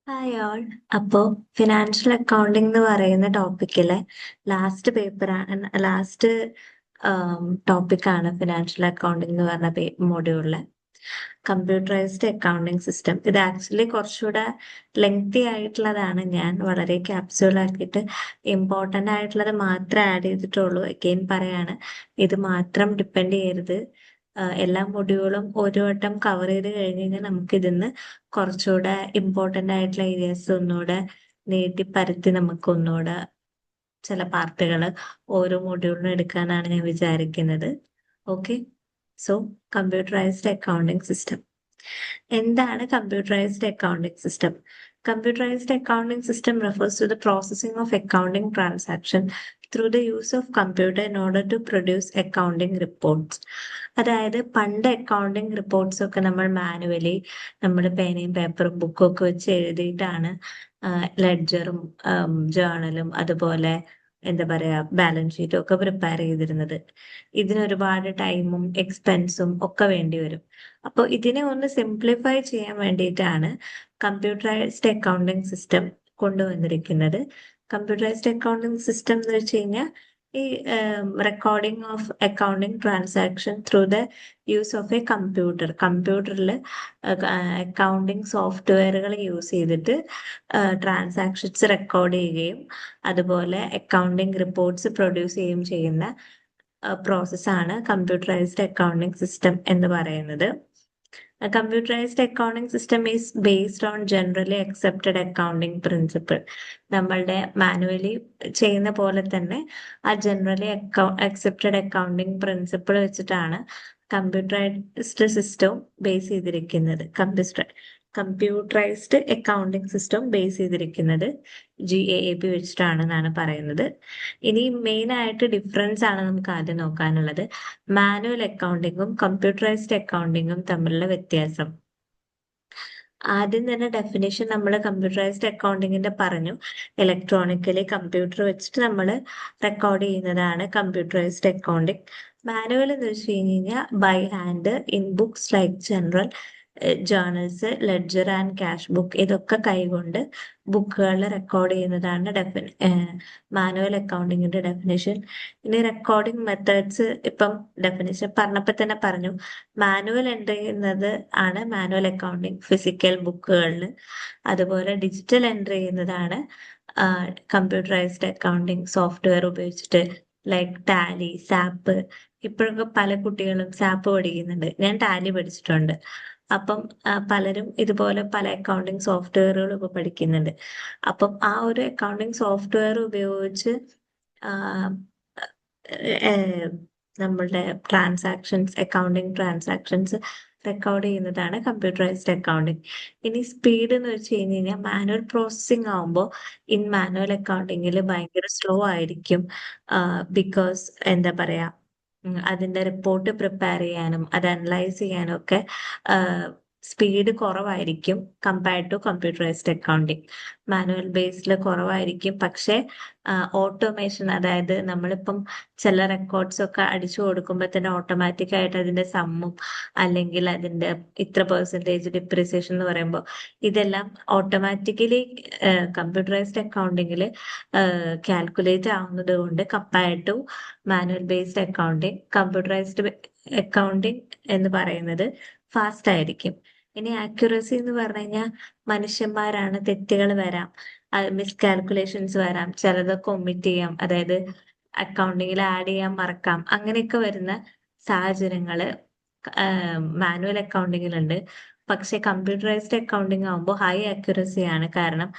Hi all. അപ്പോൾ financial accounting എന്ന് പറയുന്ന ടോപ്പിക്കിലെ ലാസ്റ്റ് ടോപ്പിക്കാണ് ഫിനാൻഷ്യൽ അക്കൗണ്ടിംഗ് എന്ന് പറഞ്ഞ മൊഡ്യൂളിലെ കമ്പ്യൂട്ടറൈസ്ഡ് അക്കൗണ്ടിംഗ് സിസ്റ്റം. ഇത് ആക്ച്വലി കുറച്ചുകൂടെ ലെങ്തി ആയിട്ടുള്ളതാണ്. ഞാൻ വളരെ ക്യാപ്സ്യൂൾ ആക്കിയിട്ട് ഇമ്പോർട്ടൻ്റ് ആയിട്ടുള്ളത് മാത്രമേ ആഡ് ചെയ്തിട്ടുള്ളൂ. അഗെയിൻ പറയാണ്, ഇത് മാത്രം ഡിപ്പെൻഡ് ചെയ്യരുത്. എല്ലാ മൊഡ്യൂളും ഒരു വട്ടം കവർ ചെയ്ത് കഴിഞ്ഞ് കഴിഞ്ഞാൽ നമുക്ക് ഇതിന്ന് കുറച്ചുകൂടെ ഇമ്പോർട്ടൻ്റ് ആയിട്ടുള്ള ഏരിയാസ് ഒന്നുകൂടെ നീട്ടി പരത്തി നമുക്ക് ഒന്നുകൂടെ ചില പാർട്ടുകൾ ഓരോ മൊഡ്യൂളിനും എടുക്കാനാണ് ഞാൻ വിചാരിക്കുന്നത്. Okay, so computerised accounting system. എന്താണ് computerised accounting system? Computerized accounting system refers to the processing of accounting transaction through the use of computer in order to produce accounting reports. അതായത് പണ്ട് അക്കൗണ്ടിങ് റിപ്പോർട്ട്സ് ഒക്കെ നമ്മൾ manually നമ്മുടെ പേനയും പേപ്പറും ബുക്കും ഒക്കെ വെച്ച് എഴുതിയിട്ടാണ് ലെഡ്ജറും ജേർണലും അതുപോലെ എന്താ പറയാ ബാലൻസ് ഷീറ്റും ഒക്കെ പ്രിപ്പയർ ചെയ്തിരുന്നത്. ഇതിന് ഒരുപാട് ടൈമും എക്സ്പെൻസും ഒക്കെ വേണ്ടി വരും. അപ്പോൾ ഇതിനെ ഒന്ന് സിംപ്ലിഫൈ ചെയ്യാൻ വേണ്ടിയിട്ടാണ് കമ്പ്യൂട്ടറൈസ്ഡ് അക്കൗണ്ടിംഗ് സിസ്റ്റം കൊണ്ടുവന്നിരിക്കുന്നത്. കമ്പ്യൂട്ടറൈസ്ഡ് അക്കൗണ്ടിംഗ് സിസ്റ്റം എന്ന് വെച്ച് കഴിഞ്ഞാൽ ഈ recording of accounting transaction through the use of A കമ്പ്യൂട്ടറിൽ അക്കൗണ്ടിംഗ് സോഫ്റ്റ്വെയറുകൾ യൂസ് ചെയ്തിട്ട് ട്രാൻസാക്ഷൻസ് റെക്കോർഡ് ചെയ്യുകയും അതുപോലെ അക്കൗണ്ടിംഗ് റിപ്പോർട്ട്സ് പ്രൊഡ്യൂസ് ചെയ്യുകയും ചെയ്യുന്ന പ്രോസസ്സാണ് കമ്പ്യൂട്ടറൈസ്ഡ് അക്കൗണ്ടിംഗ് സിസ്റ്റം എന്ന് പറയുന്നത്. A computerized accounting system is based on generally accepted accounting principle. നമ്മളുടെ മാനുവലി ചെയ്യുന്ന പോലെ തന്നെ ആ ജനറലി അക്സെപ്റ്റഡ് അക്കൗണ്ടിങ് പ്രിൻസിപ്പിൾ വെച്ചിട്ടാണ് കമ്പ്യൂട്ടറൈസ്ഡ് സിസ്റ്റം ബേസ് ചെയ്തിരിക്കുന്നത്. കമ്പ്യൂട്ടറൈസ്ഡ് അക്കൗണ്ടിംഗ് സിസ്റ്റം ബേസ് ചെയ്തിരിക്കുന്നത് GAAP വെച്ചിട്ടാണെന്നാണ് പറയുന്നത്. ഇനി മെയിൻ ആയിട്ട് ഡിഫറൻസ് ആണ് നമുക്ക് ആദ്യം നോക്കാനുള്ളത്. മാനുവൽ അക്കൗണ്ടിങ്ങും കമ്പ്യൂട്ടറൈസ്ഡ് അക്കൗണ്ടിങ്ങും തമ്മിലുള്ള വ്യത്യാസം. ആദ്യം തന്നെ ഡെഫിനേഷൻ നമ്മൾ കമ്പ്യൂട്ടറൈസ്ഡ് അക്കൗണ്ടിങ്ങിന്റെ പറഞ്ഞു. ഇലക്ട്രോണിക്കലി കമ്പ്യൂട്ടർ വെച്ചിട്ട് നമ്മൾ റെക്കോർഡ് ചെയ്യുന്നതാണ് കമ്പ്യൂട്ടറൈസ്ഡ് അക്കൗണ്ടിങ്. മാനുവൽ എന്ന് വെച്ച് കഴിഞ്ഞാൽ by hand in books like general journals, ledger and cash book, ഇതൊക്കെ കൈകൊണ്ട് ബുക്കുകളിൽ റെക്കോർഡ് ചെയ്യുന്നതാണ് മാനുവൽ അക്കൗണ്ടിങ്ങിന്റെ ഡെഫിനേഷൻ. ഇനി റെക്കോർഡിംഗ് മെത്തേഡ്സ് ഇപ്പം ഡെഫിനേഷൻ പറഞ്ഞപ്പോൾ തന്നെ പറഞ്ഞു. മാനുവൽ എൻട്രി ചെയ്യുന്നത് ആണ് മാനുവൽ അക്കൗണ്ടിങ് ഫിസിക്കൽ ബുക്കുകളിൽ. അതുപോലെ ഡിജിറ്റൽ എൻട്രി ചെയ്യുന്നതാണ് കമ്പ്യൂട്ടറൈസ്ഡ് അക്കൗണ്ടിങ് സോഫ്റ്റ്വെയർ ഉപയോഗിച്ചിട്ട്, ലൈക്ക് ടാലി, സാപ്പ്. ഇപ്പോഴൊക്കെ പല കുട്ടികളും സാപ്പ് പഠിക്കുന്നുണ്ട്. ഞാൻ ടാലി പഠിച്ചിട്ടുണ്ട്. അപ്പം പലരും ഇതുപോലെ പല അക്കൗണ്ടിങ് സോഫ്റ്റ്വെയറുകൾ ഇപ്പോൾ പഠിക്കുന്നുണ്ട്. അപ്പം ആ ഒരു അക്കൗണ്ടിങ് സോഫ്റ്റ്വെയർ ഉപയോഗിച്ച് നമ്മളുടെ അക്കൗണ്ടിങ് ട്രാൻസാക്ഷൻസ് റെക്കോർഡ് ചെയ്യുന്നതാണ് കമ്പ്യൂട്ടറൈസ്ഡ് അക്കൗണ്ടിങ്. ഇനി സ്പീഡ് എന്ന് വെച്ച് കഴിഞ്ഞാൽ മാനുവൽ പ്രോസസ്സിംഗ് ആവുമ്പോൾ ഇൻ മാനുവൽ അക്കൗണ്ടിങ്ങിൽ ഭയങ്കര സ്ലോ ആയിരിക്കും. ബിക്കോസ് എന്താ പറയാ, അതിന്റെ റിപ്പോർട്ട് പ്രിപ്പയർ ചെയ്യാനും അത് അനലൈസ് ചെയ്യാനും ഒക്കെ സ്പീഡ് കുറവായിരിക്കും compared to computerised accounting. Manual ബേസിൽ കുറവായിരിക്കും, പക്ഷേ ഓട്ടോമേഷൻ, അതായത് നമ്മളിപ്പം ചില റെക്കോർഡ്സ് ഒക്കെ അടിച്ചു കൊടുക്കുമ്പോൾ തന്നെ ഓട്ടോമാറ്റിക് ആയിട്ട് അതിന്റെ സമ്മും അല്ലെങ്കിൽ അതിന്റെ ഇത്ര പെർസെൻറ്റേജ് ഡിപ്രിസിയേഷൻ എന്ന് പറയുമ്പോൾ ഇതെല്ലാം ഓട്ടോമാറ്റിക്കലി കമ്പ്യൂട്ടറൈസ്ഡ് അക്കൗണ്ടിങ്ങിൽ കാൽക്കുലേറ്റ് ആവുന്നത് കൊണ്ട് compared to manual based accounting, computerised accounting എന്ന് പറയുന്നത് ഫാസ്റ്റ് ആയിരിക്കും. ഇനി ആക്യുറസി എന്ന് പറഞ്ഞു കഴിഞ്ഞാൽ മനുഷ്യന്മാരാണ്, തെറ്റുകൾ വരാം, മിസ്കാൽക്കുലേഷൻസ് വരാം, ചിലതൊക്കെ ഒമിറ്റ് ചെയ്യാം, അതായത് അക്കൗണ്ടിങ്ങിൽ ആഡ് ചെയ്യാൻ മറക്കാം. അങ്ങനെയൊക്കെ വരുന്ന സാഹചര്യങ്ങള് മാനുവൽ അക്കൗണ്ടിങ്ങിലുണ്ട്. പക്ഷെ കമ്പ്യൂട്ടറൈസ്ഡ് അക്കൗണ്ടിങ് ആകുമ്പോൾ ഹൈ ആക്യുറസി ആണ്. കാരണം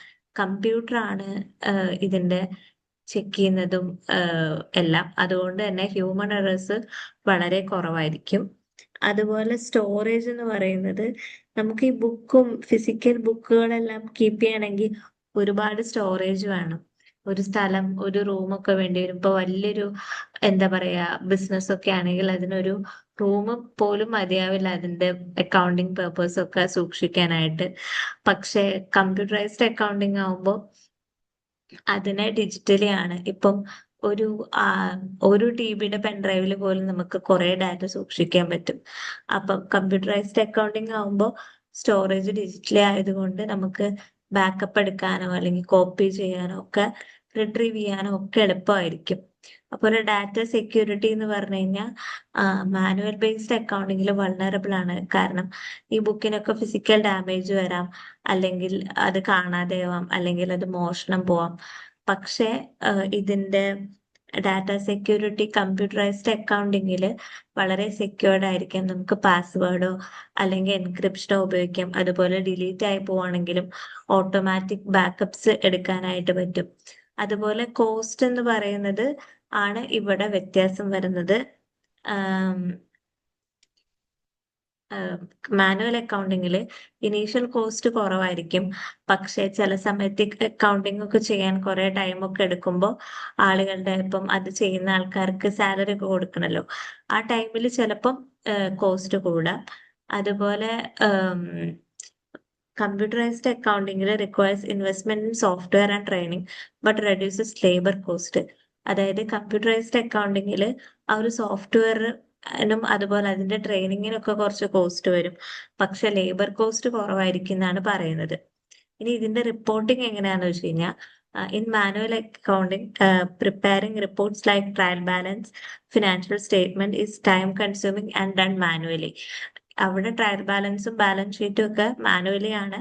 കമ്പ്യൂട്ടർ ആണ് ഇതിന്റെ ചെക്ക് ചെയ്യുന്നതും എല്ലാം. അതുകൊണ്ട് തന്നെ ഹ്യൂമൻ എറേഴ്സ് വളരെ കുറവായിരിക്കും. അതുപോലെ സ്റ്റോറേജ് എന്ന് പറയുന്നത്, നമുക്ക് ഈ ഫിസിക്കൽ ബുക്കുകളെല്ലാം കീപ്പ് ചെയ്യണമെങ്കിൽ ഒരുപാട് സ്റ്റോറേജ് വേണം. ഒരു സ്ഥലം, ഒരു റൂമൊക്കെ വേണ്ടി വരും. ഇപ്പൊ വലിയൊരു എന്താ പറയാ ബിസിനസ് ഒക്കെ ആണെങ്കിൽ അതിനൊരു റൂം പോലും മതിയാവില്ല അതിന്റെ അക്കൗണ്ടിങ് പേർപ്പസ് ഒക്കെ സൂക്ഷിക്കാനായിട്ട്. പക്ഷെ കമ്പ്യൂട്ടറൈസ്ഡ് അക്കൗണ്ടിങ് ആവുമ്പോൾ അതിനെ ഡിജിറ്റലി ആണ്. ഇപ്പം ഒരു 1 TB പെൻഡ്രൈവിൽ പോലും നമുക്ക് കുറെ ഡാറ്റ സൂക്ഷിക്കാൻ പറ്റും. അപ്പം കമ്പ്യൂട്ടറൈസ്ഡ് അക്കൗണ്ടിങ് ആവുമ്പോൾ സ്റ്റോറേജ് ഡിജിറ്റലി ആയതുകൊണ്ട് നമുക്ക് ബാക്കപ്പ് എടുക്കാനോ അല്ലെങ്കിൽ കോപ്പി ചെയ്യാനോ ഒക്കെ റിട്രീവ് ചെയ്യാനോ ഒക്കെ എളുപ്പമായിരിക്കും. അപ്പോൾ ഡാറ്റ സെക്യൂരിറ്റി എന്ന് പറഞ്ഞു കഴിഞ്ഞാൽ മാനുവൽ ബേസ്ഡ് അക്കൗണ്ടിങ്ങിൽ വൾണറബിൾ ആണ്. കാരണം ഈ ബുക്കിനൊക്കെ ഫിസിക്കൽ ഡാമേജ് വരാം, അല്ലെങ്കിൽ അത് കാണാതെയാവാം, അല്ലെങ്കിൽ അത് മോഷണം പോവാം. പക്ഷേ ഇതിന്റെ ഡാറ്റ സെക്യൂരിറ്റി കമ്പ്യൂട്ടറൈസ്ഡ് അക്കൗണ്ടിങ്ങിൽ വളരെ സെക്യൂർഡ് ആയിരിക്കും. നമുക്ക് പാസ്വേഡോ അല്ലെങ്കിൽ എൻക്രിപ്ഷനോ ഉപയോഗിക്കാം. അതുപോലെ ഡിലീറ്റ് ആയി പോവാണെങ്കിലും ഓട്ടോമാറ്റിക് ബാക്കപ്സ് എടുക്കാനായിട്ട് പറ്റും. അതുപോലെ കോസ്റ്റ് എന്ന് പറയുന്നത് ആണ് ഇവിടെ വ്യത്യാസം വരുന്നത്. മാനുവൽ അക്കൗണ്ടിങ്ങിൽ ഇനീഷ്യൽ കോസ്റ്റ് കുറവായിരിക്കും. പക്ഷെ ചില സമയത്ത് അക്കൗണ്ടിങ് ഒക്കെ ചെയ്യാൻ കുറെ ടൈം ഒക്കെ എടുക്കുമ്പോൾ ആളുകളുടെ ഇപ്പം അത് ചെയ്യുന്ന ആൾക്കാർക്ക് സാലറി ഒക്കെ കൊടുക്കണല്ലോ, ആ ടൈമിൽ ചിലപ്പം കോസ്റ്റ് കൂടാം. അതുപോലെ കമ്പ്യൂട്ടറൈസ്ഡ് അക്കൗണ്ടിങ്ങിൽ requires investment in software and training but reduces labour cost. അതായത് കമ്പ്യൂട്ടറൈസ്ഡ് അക്കൗണ്ടിങ്ങിൽ ആ ഒരു സോഫ്റ്റ്വെയറിനും അതുപോലെ അതിന്റെ ട്രെയിനിങ്ങിനൊക്കെ കുറച്ച് കോസ്റ്റ് വരും, പക്ഷെ ലേബർ കോസ്റ്റ് കുറവായിരിക്കും എന്നാണ് പറയുന്നത്. ഇനി ഇതിന്റെ റിപ്പോർട്ടിംഗ് എങ്ങനെയാന്ന് വെച്ച് കഴിഞ്ഞാൽ, in manual accounting preparing reports like trial balance financial statement is time consuming and done manually. അവിടെ ട്രയൽ ബാലൻസും ബാലൻസ് ഷീറ്റും ഒക്കെ മാനുവലി ആണ്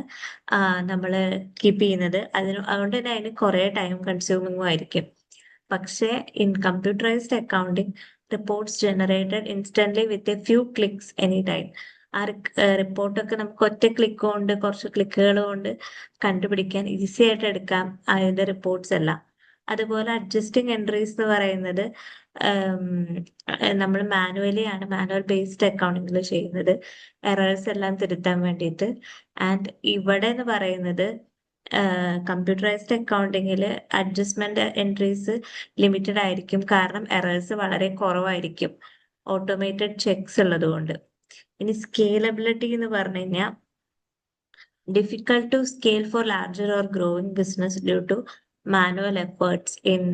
നമ്മൾ കീപ്പ് ചെയ്യുന്നത്. അതുകൊണ്ട് തന്നെ അതിന് കുറെ ടൈം കൺസ്യൂമിംഗും ആയിരിക്കും. പക്ഷേ in computerised accounting reports generated instantly with a few clicks any time. ആ റിപ്പോർട്ടൊക്കെ നമുക്ക് ഒറ്റ ക്ലിക്ക് കൊണ്ട്, കുറച്ച് ക്ലിക്കുകൾ കൊണ്ട് കണ്ടുപിടിക്കാൻ ഈസി ആയിട്ട് എടുക്കാം അതിന്റെ റിപ്പോർട്ട്സ് എല്ലാം. അതുപോലെ അഡ്ജസ്റ്റിംഗ് എൻട്രീസ് എന്ന് പറയുന്നത് നമ്മൾ മാനുവൽ ബേസ്ഡ് അക്കൗണ്ടിങ്ങിൽ ചെയ്യുന്നത്, എറേഴ്സ് എല്ലാം തിരുത്താൻ വേണ്ടിയിട്ട്. ആൻഡ് ഇവിടെ എന്ന് പറയുന്നത് കമ്പ്യൂട്ടറൈസ്ഡ് അക്കൗണ്ടിങ്ങിൽ അഡ്ജസ്റ്റ്മെന്റ് എൻട്രീസ് ലിമിറ്റഡ് ആയിരിക്കും, കാരണം എറേഴ്സ് വളരെ കുറവായിരിക്കും ഓട്ടോമേറ്റഡ് ചെക്സ് ഉള്ളത് കൊണ്ട്. ഇനി സ്കേലബിലിറ്റി എന്ന് പറഞ്ഞു കഴിഞ്ഞാൽ, difficult to scale for larger or growing business due to manual efforts in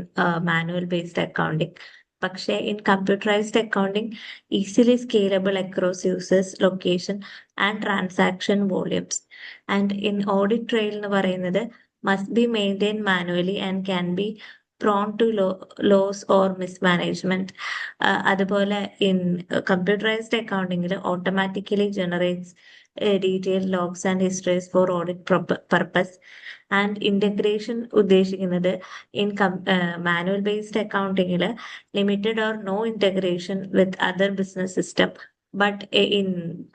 manual based accounting. പക്ഷേ in computerised accounting easily scalable across users, location and transaction volumes. And in audit trail എന്ന് പറയുന്നത് must be maintain manually and can be prone to loss or mismanagement. അതുപോലെ in computerised അക്കൗണ്ടിങ്ങിൽ automatically generates detail logs and histories for audit purpose. And integration ഉദ്ദേശിക്കുന്നത് in manual based അക്കൗണ്ടിങ്ങിൽ limited or no integration with other business system, but in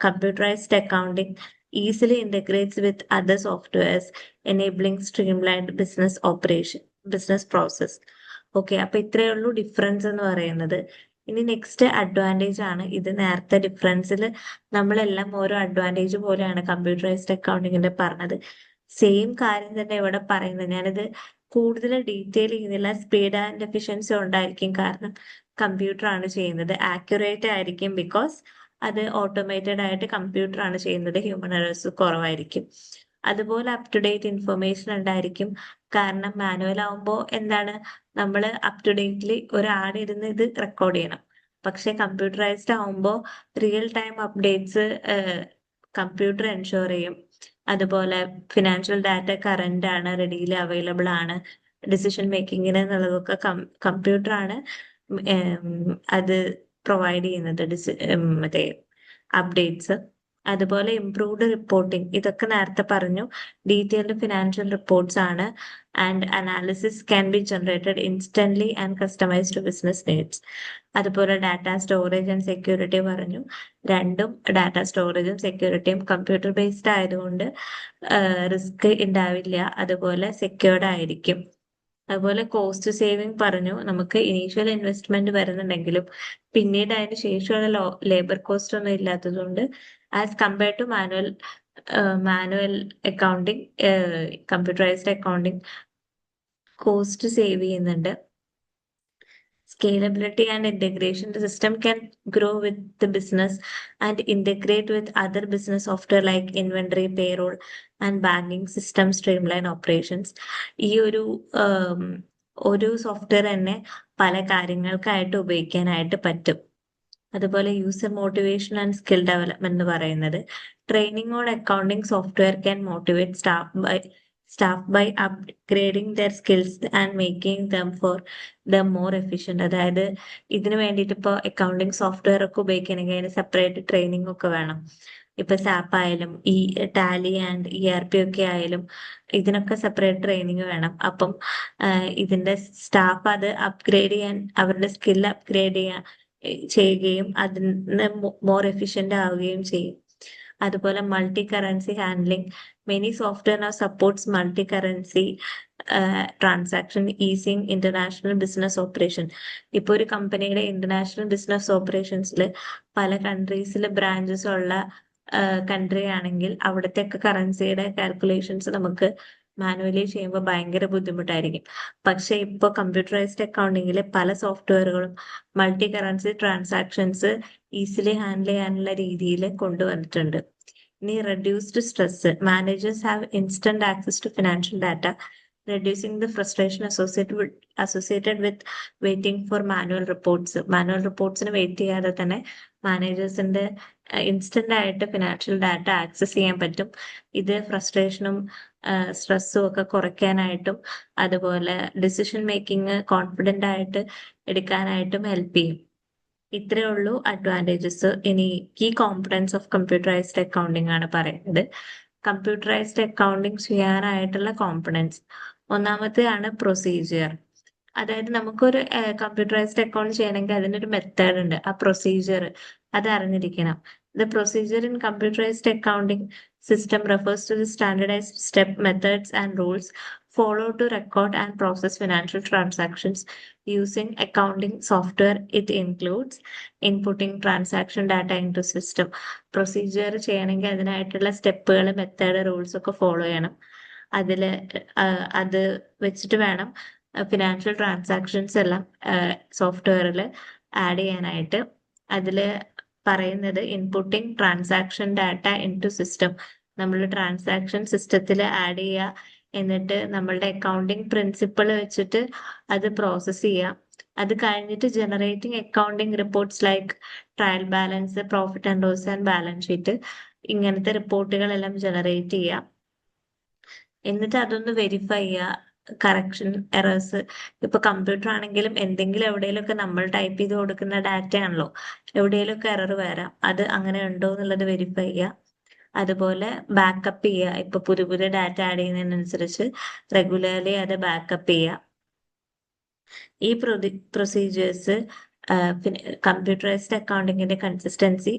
computerised accounting easily integrates with other softwares, enabling streamlined business process. Okay, അപ്പൊ ഇത്രയേ ഉള്ളൂ difference എന്ന് പറയുന്നത്. ഇനി next advantage ആണ്. ഇത് നേരത്തെ ഡിഫറൻസിൽ നമ്മളെല്ലാം ഓരോ അഡ്വാൻറ്റേജ് പോലെയാണ് കമ്പ്യൂട്ടറൈസ്ഡ് അക്കൗണ്ടിങ്ങിന്റെ പറഞ്ഞത്. സെയിം കാര്യം തന്നെ ഇവിടെ പറയുന്നത്. ഞാനിത് കൂടുതൽ ഡീറ്റെയിൽ ചെയ്യുന്നില്ല. സ്പീഡ് ആൻഡ് എഫിഷ്യൻസി ഉണ്ടായിരിക്കും, കാരണം കമ്പ്യൂട്ടർ ആണ് ചെയ്യുന്നത്. ആക്യുറേറ്റ് ആയിരിക്കും, ബിക്കോസ് അത് ഓട്ടോമേറ്റഡ് ആയിട്ട് കമ്പ്യൂട്ടർ ആണ് ചെയ്യുന്നത്. ഹ്യൂമൻ എറേഴ്സ് കുറവായിരിക്കും. അതുപോലെ അപ് ടു ഡേറ്റ് ഇൻഫർമേഷൻ ഉണ്ടായിരിക്കും, കാരണം മാനുവൽ ആവുമ്പോൾ എന്താണ്, നമ്മൾ അപ് ടു ഡേറ്റ്ലി ഒരാളിരുന്ന് ഇത് റെക്കോർഡ് ചെയ്യണം. പക്ഷെ കമ്പ്യൂട്ടറൈസ്ഡ് ആവുമ്പോൾ real time updates computer ensure ചെയ്യും. അതുപോലെ ഫിനാൻഷ്യൽ ഡാറ്റ കറന്റ് ആണ്, റെഡിയിൽ അവൈലബിൾ ആണ്. ഡിസിഷൻ മേക്കിങ്ങിന് എന്നുള്ളതൊക്കെ കമ്പ്യൂട്ടർ ആണ് അത് പ്രൊവൈഡ് ചെയ്യുന്നത്, മറ്റേ അപ്ഡേറ്റ്സ്. അതുപോലെ ഇംപ്രൂവ്ഡ് റിപ്പോർട്ടിംഗ്, ഇതൊക്കെ നേരത്തെ പറഞ്ഞു. ഡീറ്റെയിൽഡ് ഫിനാൻഷ്യൽ റിപ്പോർട്ട്സ് ആണ്. And analysis can be generated instantly and customised to business needs. അതുപോലെ ഡാറ്റ സ്റ്റോറേജ് ആൻഡ് സെക്യൂരിറ്റി പറഞ്ഞു. രണ്ടും, ഡാറ്റ സ്റ്റോറേജും സെക്യൂരിറ്റിയും കമ്പ്യൂട്ടർ ബേസ്ഡ് ആയതുകൊണ്ട് റിസ്ക് ഉണ്ടാവില്ല, അതുപോലെ സെക്യൂർഡ് ആയിരിക്കും. അതുപോലെ കോസ്റ്റ് സേവിങ് പറഞ്ഞു. നമുക്ക് ഇനീഷ്യൽ ഇൻവെസ്റ്റ്മെന്റ് വരുന്നുണ്ടെങ്കിലും പിന്നീട് അതിന് ശേഷമുള്ള ലേബർ കോസ്റ്റ് ഒന്നും ഇല്ലാത്തതുകൊണ്ട് as compare to manual accounting, computerised accounting cost save ചെയ്യുന്നുണ്ട്. Scalability and integration. The system can grow with the business and integrate with other business software like inventory, payroll, and banking system, streamline operations. ഈ ഒരു software തന്നെ പല കാര്യങ്ങൾക്കായിട്ട് ഉപയോഗിക്കാനായിട്ട് പറ്റും. അതുപോലെ user motivation and skill development എന്ന് പറയുന്നത്, training on accounting software can motivate staff by staff by upgrading their skills and making them more efficient. അതായത് ഇതിന് വേണ്ടിയിട്ട് ഇപ്പോൾ അക്കൗണ്ടിങ് സോഫ്റ്റ്വെയർ ഒക്കെ ഉപയോഗിക്കണമെങ്കിൽ അതിന് സെപ്പറേറ്റ് ട്രെയിനിങ് ഒക്കെ വേണം. ഇപ്പൊ സാപ്പ് ആയാലും ഈ ടാലി ആൻഡ് ERP ഒക്കെ ആയാലും ഇതിനൊക്കെ സെപ്പറേറ്റ് ട്രെയിനിങ് വേണം. അപ്പം ഇതിന്റെ സ്റ്റാഫ് അത് അപ്ഗ്രേഡ് ചെയ്യാൻ അവരുടെ സ്കിൽ അപ്ഗ്രേഡ് ചെയ്യുകയും അതിന് മോർ എഫിഷ്യന്റ് ആവുകയും ചെയ്യും. അതുപോലെ multi currency handling, many software now supports multi currency transaction easing international business operation. ഇപ്പൊ ഒരു കമ്പനിയുടെ ഇന്റർനാഷണൽ ബിസിനസ് ഓപ്പറേഷൻസിൽ പല കൺട്രീസിൽ ബ്രാഞ്ചസ് ഉള്ള കൺട്രി ആണെങ്കിൽ അവിടുത്തെ ഒക്കെ കറൻസിയുടെ കാൽക്കുലേഷൻസ് നമുക്ക് മാനുവലി ചെയ്യുമ്പോൾ ഭയങ്കര ബുദ്ധിമുട്ടായിരിക്കും. പക്ഷെ ഇപ്പൊ കമ്പ്യൂട്ടറൈസ്ഡ് അക്കൗണ്ടിങ്ങിൽ പല സോഫ്റ്റ്വെയറുകളും multi currency transactions easily handle ചെയ്യാനുള്ള രീതിയിൽ കൊണ്ടുവന്നിട്ടുണ്ട്. ഇനി reduced stress, managers have instant access to financial data, reducing the frustration associated with waiting for manual reports. Manual റിപ്പോർട്ട്സിന് വെയിറ്റ് ചെയ്യാതെ തന്നെ മാനേജേഴ്സിന്റെ ഇൻസ്റ്റന്റ് ആയിട്ട് ഫിനാൻഷ്യൽ ഡാറ്റ ആക്സസ് ചെയ്യാൻ പറ്റും. ഇത് ഫ്രസ്ട്രേഷനും സ്ട്രെസ്സും ഒക്കെ കുറയ്ക്കാനായിട്ടും അതുപോലെ ഡിസിഷൻ മേക്കിംഗ് കോൺഫിഡന്റ് ആയിട്ട് എടുക്കാനായിട്ടും ഹെൽപ്പ് ചെയ്യും. ഇത്രയേ ഉള്ളൂ അഡ്വാൻറ്റേജസ്. ഇനി key components of computerised accounting ആണ് പറയുന്നത്. കമ്പ്യൂട്ടറൈസ്ഡ് അക്കൗണ്ടിങ് ചെയ്യാനായിട്ടുള്ള കോമ്പണൻസ്, ഒന്നാമത്തെയാണ് പ്രൊസീജിയർ. അതായത് നമുക്കൊരു കമ്പ്യൂട്ടറൈസ്ഡ് അക്കൗണ്ട് ചെയ്യണമെങ്കിൽ അതിനൊരു മെത്തേഡ് ഉണ്ട്. ആ പ്രൊസീജിയർ അത് അറിഞ്ഞിരിക്കണം. The procedure in computerised accounting system refers to the standardised step, methods and rules follow to record and process financial transactions using accounting software. It includes inputting transaction data into system. Procedure ചെയ്യണമെങ്കിൽ അതിനായിട്ടുള്ള സ്റ്റെപ്പുകൾ, method, rules ഒക്കെ follow ചെയ്യണം. അത് വെച്ചിട്ട് വേണം financial transactions എല്ലാം സോഫ്റ്റ്വെയറിൽ ആഡ് ചെയ്യാനായിട്ട്. അതിൽ പറയുന്നത് inputting transaction data into system. നമ്മൾ ട്രാൻസാക്ഷൻ സിസ്റ്റത്തിൽ ആഡ് ചെയ്യുക, എന്നിട്ട് നമ്മളുടെ അക്കൗണ്ടിങ് പ്രിൻസിപ്പിൾ വെച്ചിട്ട് അത് പ്രോസസ് ചെയ്യാം. അത് കഴിഞ്ഞിട്ട് generating accounting reports like trial balance, profit and loss and balance sheet, ഇങ്ങനത്തെ റിപ്പോർട്ടുകളെല്ലാം ജനറേറ്റ് ചെയ്യാം. എന്നിട്ട് അതൊന്ന് വെരിഫൈ ചെയ്യുക. കറക്ഷൻ എറേഴ്സ്, ഇപ്പൊ കമ്പ്യൂട്ടർ ആണെങ്കിലും എന്തെങ്കിലും എവിടെയെങ്കിലുമൊക്കെ നമ്മൾ ടൈപ്പ് ചെയ്ത് കൊടുക്കുന്ന ഡാറ്റ ആണല്ലോ, എവിടെയെങ്കിലുമൊക്കെ എറർ വരാം. അത് അങ്ങനെ ഉണ്ടോ എന്നുള്ളത് വെരിഫൈ ചെയ്യുക. അതുപോലെ ബാക്കപ്പ് ചെയ്യുക. ഇപ്പൊ പുതിയ പുതിയ ഡാറ്റ ആഡ് ചെയ്യുന്നതിനനുസരിച്ച് റെഗുലർലി അത് ബാക്കപ്പ് ചെയ്യുക. ഈ പ്രൊസീജിയേഴ്സ് കമ്പ്യൂട്ടറൈസ്ഡ് അക്കൗണ്ടിങ്ങിന്റെ consistency,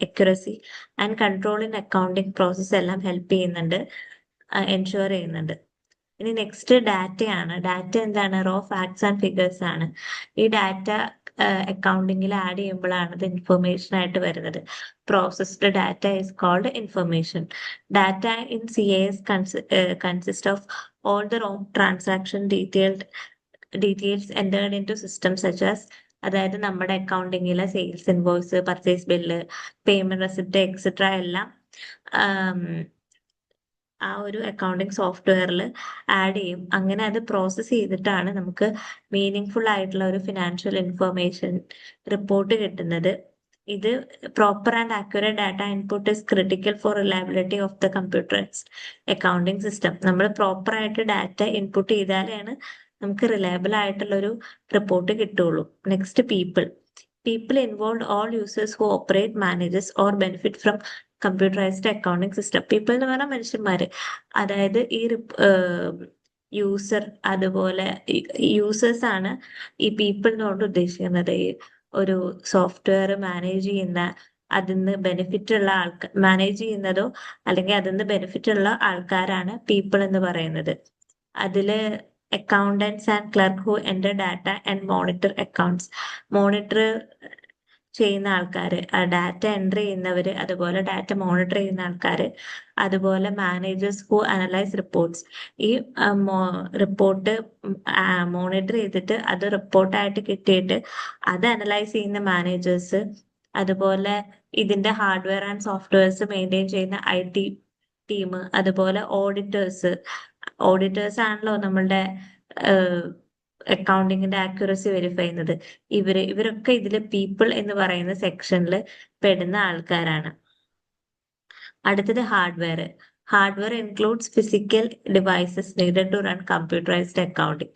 accuracy and control in accounting process എല്ലാം ഹെൽപ്പ് ചെയ്യുന്നുണ്ട്, എൻഷുർ ചെയ്യുന്നുണ്ട്. ഇനി നെക്സ്റ്റ് ഡാറ്റയാണ്. ഡാറ്റ എന്താണ്? റോ ഫാക്ട്സ് ആൻഡ് ഫിഗേഴ്സ് ആണ്. ഈ ഡാറ്റ അക്കൗണ്ടിങ്ങിൽ ആഡ് ചെയ്യുമ്പോഴാണ് ഇത് ഇൻഫർമേഷൻ ആയിട്ട് വരുന്നത്. Processed data is called information. Data in CAS consist of all the raw transaction details entered into system such as, അതായത് നമ്മുടെ അക്കൗണ്ടിങ്ങിലെ sales invoice, purchase bill, payment receipt etcetera എല്ലാം ആ ഒരു അക്കൗണ്ടിങ് സോഫ്റ്റ്വെയറിൽ ആഡ് ചെയ്യും. അങ്ങനെ അത് പ്രോസസ് ചെയ്തിട്ടാണ് നമുക്ക് മീനിങ് ഫുൾ ആയിട്ടുള്ള ഒരു ഫിനാൻഷ്യൽ ഇൻഫർമേഷൻ റിപ്പോർട്ട് കിട്ടുന്നത്. ഇത് proper and accurate data input is critical for reliability of the computerised accounting system. നമ്മൾ പ്രോപ്പർ ആയിട്ട് ഡാറ്റ ഇൻപുട്ട് ചെയ്താലാണ് നമുക്ക് റിലയബിൾ ആയിട്ടുള്ള ഒരു റിപ്പോർട്ട് കിട്ടുള്ളൂ. Next people involve all users who operate, manages or benefit from computerised accounting system. People എന്ന് പറഞ്ഞാൽ മനുഷ്യന്മാര്, അതായത് ഈ യൂസർ, അതുപോലെ യൂസേഴ്സ് ആണ് ഈ പീപ്പിൾ എന്നുകൊണ്ട് ഉദ്ദേശിക്കുന്നത്. ഈ ഒരു സോഫ്റ്റ്വെയർ മാനേജ് ചെയ്യുന്ന, അതിന്ന് ബെനിഫിറ്റ് ഉള്ള ആൾക്കാർ, മാനേജ് ചെയ്യുന്നതോ അല്ലെങ്കിൽ അതിന്ന് ബെനിഫിറ്റ് ഉള്ള ആൾക്കാരാണ് പീപ്പിൾ എന്ന് പറയുന്നത്. അതില് accountants and clerk who enter data and monitor accounts. Monitor ചെയ്യുന്ന ആൾക്കാര്, ഡാറ്റ എൻട്രി ചെയ്യുന്നവര്, അതുപോലെ ഡാറ്റ മോണിറ്റർ ചെയ്യുന്ന ആൾക്കാര്, അതുപോലെ മാനേജേഴ്സ് ഹു അനലൈസ് റിപ്പോർട്ട്സ്. ഈ റിപ്പോർട്ട് മോണിറ്റർ ചെയ്തിട്ട് അത് റിപ്പോർട്ടായിട്ട് കിട്ടിയിട്ട് അത് അനലൈസ് ചെയ്യുന്ന മാനേജേഴ്സ്, അതുപോലെ ഇതിന്റെ ഹാർഡ്വെയർ ആൻഡ് സോഫ്റ്റ്വെയർസ് മെയിൻറ്റെയിൻ ചെയ്യുന്ന IT ടീം, അതുപോലെ ഓഡിറ്റേഴ്സ് ആണല്ലോ നമ്മളുടെ അക്കൗണ്ടിങ്ങിന്റെ ആക്യുറസി വെരിഫൈ ചെയ്യുന്നത്. ഇവരൊക്കെ ഇതില് പീപ്പിൾ എന്ന് പറയുന്ന സെക്ഷനിൽ പെടുന്ന ആൾക്കാരാണ്. അടുത്തത് hardware. Hardware includes physical devices needed to run computerised accounting.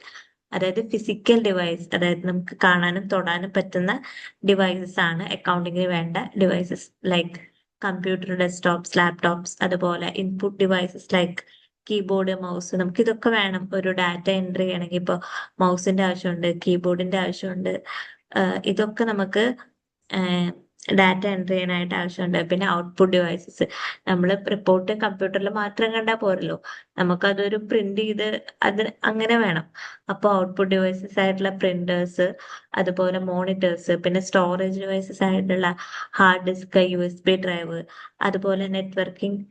അതായത് ഫിസിക്കൽ ഡിവൈസ്, അതായത് നമുക്ക് കാണാനും തൊടാനും പറ്റുന്ന ഡിവൈസസ് ആണ് അക്കൗണ്ടിങ്ങിന് വേണ്ട devices, like computer, desktops, laptops, അതുപോലെ input devices like keyboard, mouse. നമുക്ക് ഇതൊക്കെ വേണം ഒരു ഡാറ്റ എൻട്രി ചെയ്യണമെങ്കിൽ. ഇപ്പോൾ മൗസിന്റെ ആവശ്യമുണ്ട്, കീബോർഡിന്റെ ആവശ്യമുണ്ട്. ഇതൊക്കെ നമുക്ക് ഡാറ്റ എൻട്രി ചെയ്യാനായിട്ട് ആവശ്യമുണ്ട്. പിന്നെ ഔട്ട്പുട്ട് ഡിവൈസസ്, നമ്മൾ റിപ്പോർട്ട് കമ്പ്യൂട്ടറിൽ മാത്രം കണ്ടാൽ പോരല്ലോ, നമുക്കതൊരു പ്രിന്റ് ചെയ്ത് അത് അങ്ങനെ വേണം. അപ്പോൾ ഔട്ട്പുട്ട് ഡിവൈസസ് ആയിട്ടുള്ള പ്രിന്റേഴ്സ്, അതുപോലെ മോണിറ്റേഴ്സ്, പിന്നെ സ്റ്റോറേജ് ഡിവൈസസ് ആയിട്ടുള്ള ഹാർഡ് ഡിസ്ക്, USB ഡ്രൈവ്, അതുപോലെ networking